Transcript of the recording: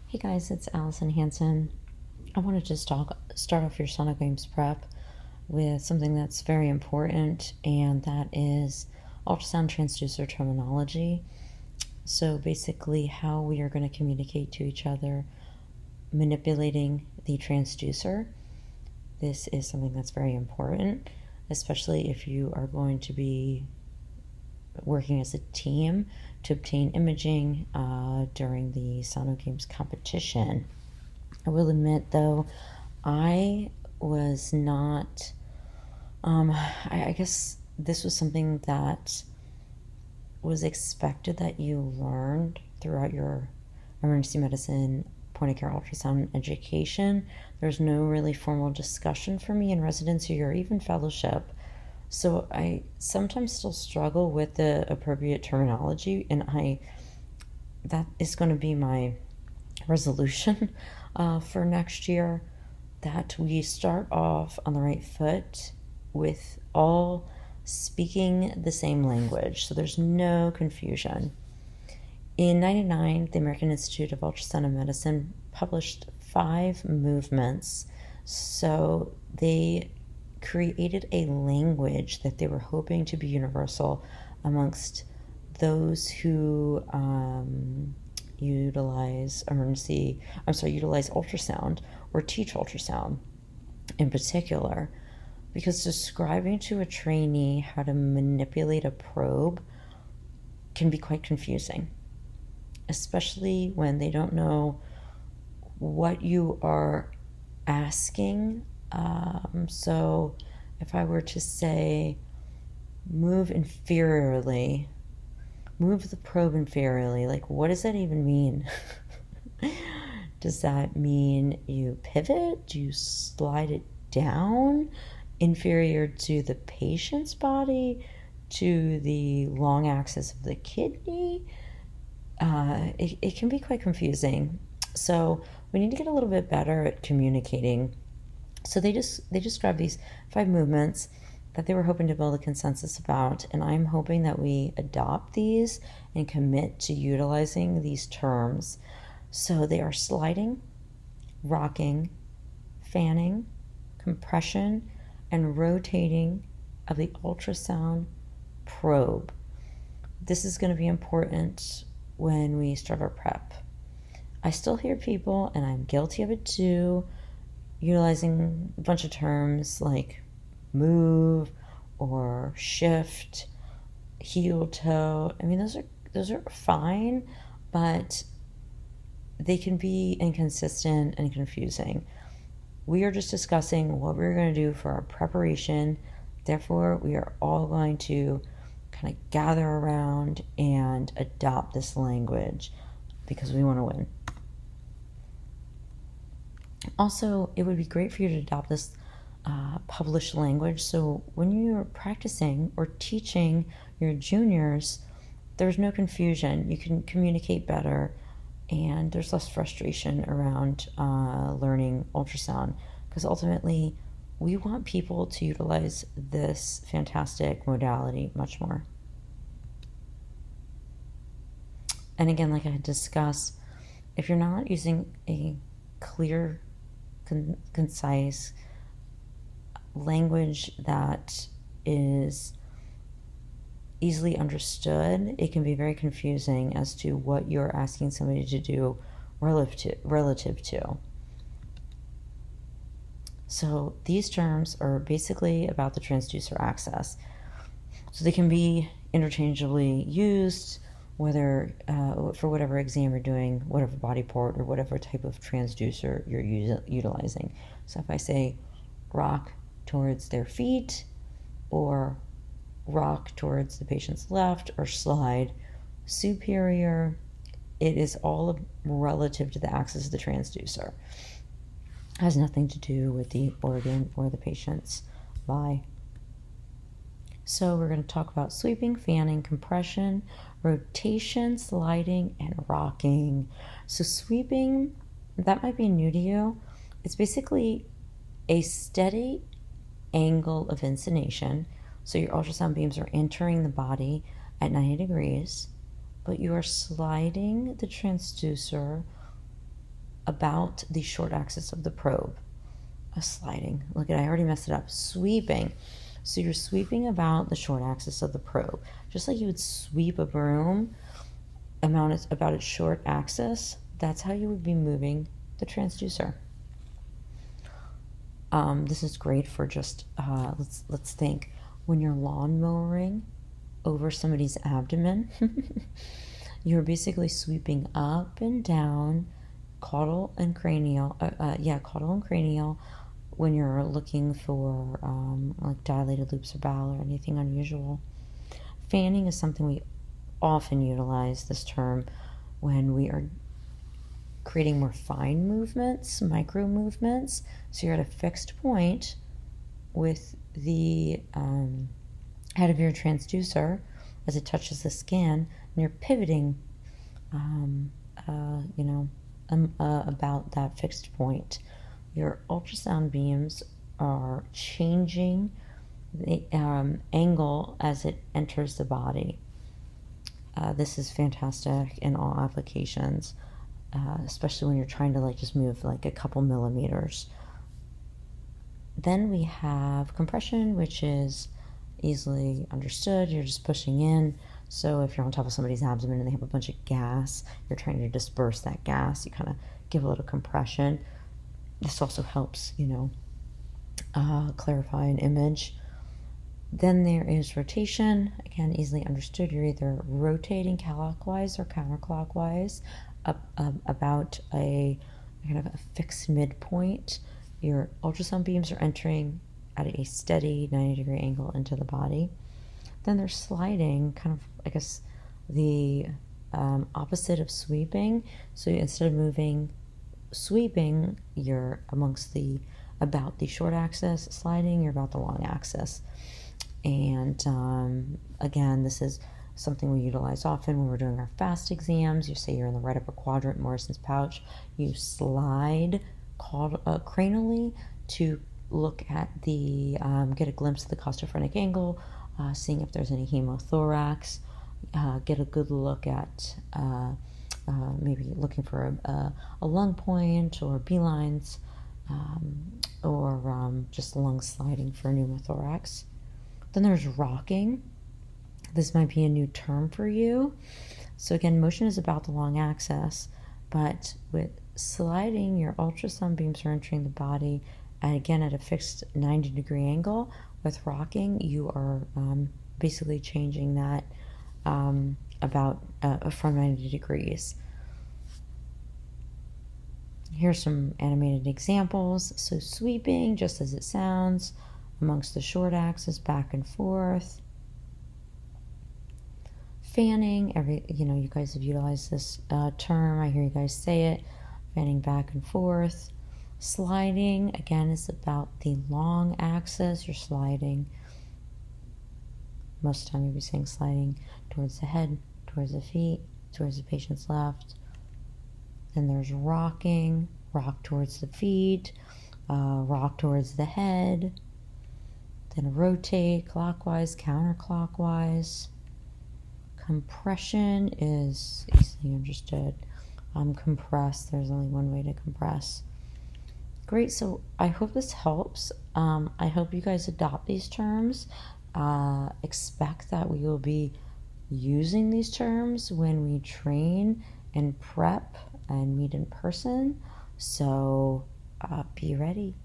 Hey guys, it's Allison Hanson. I wanted to start off your sonogames prep with something that's very important, and that is ultrasound transducer terminology. So basically, how we are going to communicate to each other, manipulating the transducer. This is something that's very important, especially if you are going to be working as a team to obtain imaging during the sonogames competition. I will admit, though, I was not. I guess this was something that was expected that you learned throughout your emergency medicine point of care ultrasound education. There's no really formal discussion for me in residency or even fellowship. So I sometimes still struggle with the appropriate terminology, and that is going to be my resolution for next year, that we start off on the right foot with all speaking the same language, so there's no confusion. In 1999, the American Institute of Ultrasound and Medicine published 5 movements, so they created a language that they were hoping to be universal amongst those who utilize ultrasound or teach ultrasound in particular, because describing to a trainee how to manipulate a probe can be quite confusing, especially when they don't know what you are asking. So if I were to say, move the probe inferiorly, like, what does that even mean? Does that mean you pivot? Do you slide it down inferior to the patient's body, to the long axis of the kidney? It can be quite confusing. So we need to get a little bit better at communicating. So they described these 5 movements that they were hoping to build a consensus about, and I'm hoping that we adopt these and commit to utilizing these terms. So they are sliding, rocking, fanning, compression, and rotating of the ultrasound probe. This is going to be important when we start our prep. I still hear people, and I'm guilty of it too, utilizing a bunch of terms like move or shift, heel toe. I mean, those are fine, but they can be inconsistent and confusing. We are just discussing what we're going to do for our preparation. Therefore, we are all going to kind of gather around and adopt this language because we want to win. Also, it would be great for you to adopt this published language, so when you're practicing or teaching your juniors, there's no confusion. You can communicate better, and there's less frustration around learning ultrasound, because ultimately we want people to utilize this fantastic modality much more. And again, like I had discussed, if you're not using a clear, concise language that is easily understood, it can be very confusing as to what you're asking somebody to do relative to. So these terms are basically about the transducer access. So they can be interchangeably used, whether for whatever exam you're doing, whatever body part or whatever type of transducer you're utilizing. So if I say rock towards their feet, or rock towards the patient's left, or slide superior, it is all relative to the axis of the transducer. It has nothing to do with the organ or the patient's lie. So we're going to talk about sweeping, fanning, compression, rotation, sliding, and rocking. So sweeping, that might be new to you. It's basically a steady angle of inclination. So your ultrasound beams are entering the body at 90 degrees, but you are sliding the transducer about the short axis of the probe. Sliding. Look at, I already messed it up. Sweeping. So you're sweeping about the short axis of the probe, just like you would sweep a broom about its short axis. That's how you would be moving the transducer. This is great for just let's think, when you're lawn mowing over somebody's abdomen. You're basically sweeping up and down, caudal and cranial. Caudal and cranial. When you're looking for like dilated loops of bowel or anything unusual. Fanning is something we often utilize this term when we are creating more fine movements, micro movements. So you're at a fixed point with the head of your transducer as it touches the skin, and you're pivoting, about that fixed point. Your ultrasound beams are changing the angle as it enters the body. This is fantastic in all applications, especially when you're trying to just move a couple millimeters. Then we have compression, which is easily understood. You're just pushing in. So if you're on top of somebody's abdomen and they have a bunch of gas, you're trying to disperse that gas. You kind of give a little compression. This also helps, clarify an image. Then there is rotation. Again, easily understood. You're either rotating clockwise or counterclockwise about a kind of a fixed midpoint. Your ultrasound beams are entering at a steady 90-degree angle into the body. Then they're sliding, kind of, I guess, the opposite of sweeping. So instead of sweeping, you're about the short axis. Sliding, you're about the long axis. And again, this is something we utilize often when we're doing our fast exams. You say you're in the right upper quadrant, Morrison's pouch. You slide cranially to look at get a glimpse of the costophrenic angle, seeing if there's any hemothorax, get a good look at maybe looking for a lung point or B-lines, or just lung sliding for pneumothorax. Then there's rocking. This might be a new term for you. So again, motion is about the long axis, but with sliding, your ultrasound beams are entering the body, and again at a fixed 90-degree angle. With rocking, you are basically changing that about from 90 degrees. Here's some animated examples. So sweeping, just as it sounds, amongst the short axis, back and forth. Fanning, you guys have utilized this term. I hear you guys say it. Fanning back and forth. Sliding, again, is about the long axis. You're sliding. Most of the time you'll be saying sliding towards the head, towards the feet, towards the patient's left. Then there's rocking, rock towards the feet, rock towards the head. Then rotate clockwise, counterclockwise. Compression is easily understood. Compress, there's only one way to compress. Great, so I hope this helps. I hope you guys adopt these terms. Expect that we will be using these terms when we train and prep and meet in person. So be ready.